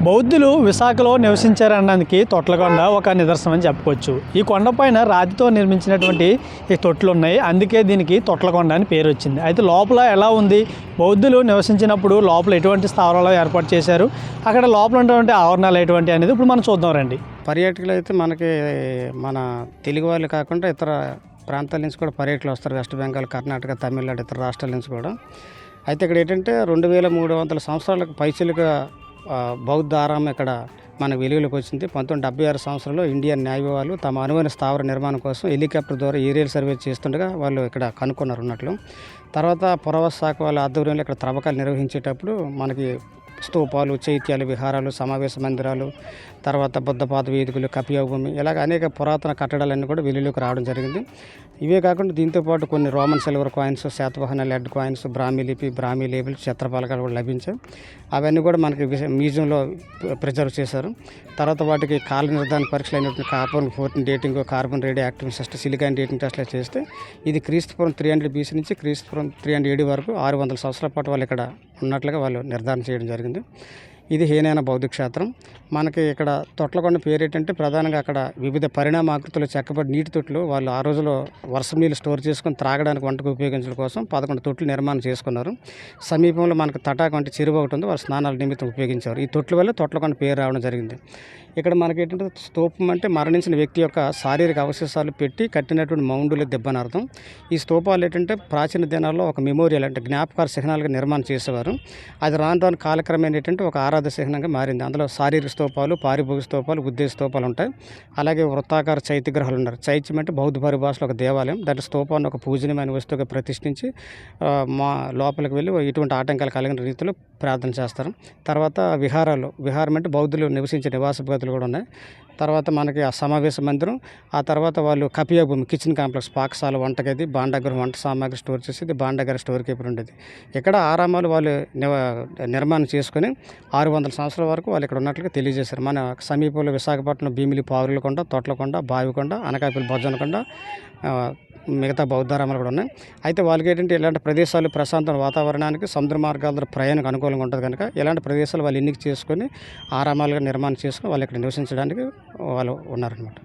బౌద్ధులు విశాఖలో నివసించారనడానికి తొట్లకొండ ఒక నిదర్శనం అని చెప్పుకోవచ్చు. ఈ కొండపైన రాతితో నిర్మించినటువంటి ఈ తొట్లు ఉన్నాయి. అందుకే దీనికి తొట్లకొండ అని పేరు వచ్చింది. అయితే లోపల ఎలా ఉంది, బౌద్ధులు నివసించినప్పుడు లోపల ఎటువంటి స్థావరాలు ఏర్పాటు చేశారు, అక్కడ లోపల ఉన్నటువంటి ఆవరణాలు ఎటువంటి అనేది ఇప్పుడు మనం చూద్దాం రండి. పర్యాటకులు అయితే మనకి మన తెలుగు వాళ్ళు కాకుండా ఇతర ప్రాంతాల నుంచి కూడా పర్యాటకులు వస్తారు. వెస్ట్ బెంగాల్, కర్ణాటక, తమిళనాడు, ఇతర రాష్ట్రాల నుంచి కూడా. అయితే ఇక్కడ ఏంటంటే 2300 సంవత్సరాలకు పైచిలుగా బౌద్ధ ఆరామం ఇక్కడ మన వెలుగులోకి వచ్చింది. 1976 సంవత్సరంలో ఇండియన్ నేవీ వాళ్ళు తమ అనువైన స్థావర నిర్మాణం కోసం హెలికాప్టర్ ద్వారా ఏరియల్ సర్వే చేస్తుండగా వాళ్ళు ఇక్కడ కనుక్కున్నారు ఉన్నట్లు. తర్వాత పురావస్తు శాఖ వాళ్ళ ఆధ్వర్యంలో ఇక్కడ త్రవ్వకాలు నిర్వహించేటప్పుడు మనకి స్తూపాలు, చైత్యాలు, విహారాలు, సమావేశ మందిరాలు, తర్వాత బుద్ధపాద వేదికలు, కపియాభూమి, ఇలాగ అనేక పురాతన కట్టడాలన్నీ కూడా వెలుగులోకి రావడం జరిగింది. ఇవే కాకుండా దీంతోపాటు కొన్ని Roman silver coins, Satavahana lead coins, Brahmi లిపి, బ్రాహ్మీ లేబుల్, చిత్రపలకాలు కూడా లభించాయి. అవన్నీ కూడా మనకి మ్యూజియంలో ప్రిజర్వ్ చేశారు. తర్వాత వాటికి కాల నిర్ధారణ పరీక్షలు అయినటువంటి carbon 14 dating, carbon radio active test, silicon dating టెస్ట్లు చేస్తే ఇది క్రీస్తుపురం 300 BC నుంచి క్రీస్తుపురం 300 AD వరకు 600 సంవత్సరాల పాటు వాళ్ళు ఇక్కడ ఉన్నట్లుగా వాళ్ళు నిర్ధారణ చేయడం జరిగింది. ఇది హీనైన బౌద్ధ క్షేత్రం. మనకి ఇక్కడ తొట్లకొండ పేరు ఏంటంటే ప్రధానంగా అక్కడ వివిధ పరిణామాకృతులు చెక్కబడి నీటి తొట్లు వాళ్ళు ఆ రోజులో వర్షం నీళ్ళు స్టోర్ చేసుకొని త్రాగడానికి వంటకు ఉపయోగించడం కోసం 11 తొట్లు నిర్మాణం చేసుకున్నారు. సమీపంలో మనకు తటాక వంటి చెరువు ఒకటి ఉంది, వాళ్ళు స్నానాల నిమిత్తం ఉపయోగించారు. ఈ తొట్ల వల్ల తొట్లకొండ పేరు రావడం జరిగింది. ఇక్కడ మనకి ఏంటంటే స్తూపం అంటే మరణించిన వ్యక్తి యొక్క శారీరక అవశేషాలు పెట్టి కట్టినటువంటి మౌండుల దెబ్బని అర్థం. ఈ స్తూపాలు ఏంటంటే ప్రాచీన దినాల్లో ఒక మెమోరియల్ అంటే జ్ఞాపకాల చిహ్నాలుగా నిర్మాణం చేసేవారు. అది రాను కాలక్రమేణా ఏంటంటే ఒక ఆరాధ చిహ్నంగా మారింది. అందులో శారీరక స్తూపాలు, పారిభోగిక స్తూపాలు, ఉద్దేశ స్తూపాలు ఉంటాయి. అలాగే వృత్తాకార చైత్యగ్రహాలు ఉన్నారు. చైత్యం అంటే బౌద్ధ పరిభాషలో ఒక దేవాలయం. దాంట్లో స్తూపాన్ని ఒక పూజనీయమైన వస్తువుగా ప్రతిష్ఠించి మా లోపలికి వెళ్ళి ఎటువంటి ఆటంకాలు కలిగిన రీతిలో ప్రార్థన చేస్తారు. తర్వాత విహారం అంటే బౌద్ధులు నివసించే నివాస గదులు కూడా ఉన్నాయి. తర్వాత మనకి ఆ సమావేశ మందిరం, ఆ తర్వాత వాళ్ళు కపియాభూమి కిచెన్ కాంప్లెక్స్, పాకశాల, వంటగది, భాండాగృహం, వంట సామాగ్రి స్టోర్ చేసేది, భాండాగారి స్టోర్ కీపర్ ఉండేది. ఇక్కడ ఆరామాలు వాళ్ళు నిర్మాణం చేసుకుని 600 సంవత్సరాల వరకు వాళ్ళు ఇక్కడ ఉన్నట్లుగా తెలియజేశారు. మన సమీపంలో విశాఖపట్నం భీమిలి, పావులకొండ, తొట్లకొండ, బావికొండ, అనకాపల్లి బొజ్జనకొండ, మిగతా బౌద్ధారామాలు కూడా ఉన్నాయి. అయితే వాళ్ళకి ఏంటంటే ఇలాంటి ప్రదేశాలు ప్రశాంతమైన వాతావరణానికి, సముద్ర మార్గాల ద్వారా ప్రయాణానికి అనుకూలంగా ఉంటుంది కనుక ఇలాంటి ప్రదేశాలు వాళ్ళు ఎన్నిక చేసుకొని ఆరామాలుగా నిర్మాణం చేసుకుని వాళ్ళు ఇక్కడ నివసించడానికి వాళ్ళు ఉన్నారనమాట.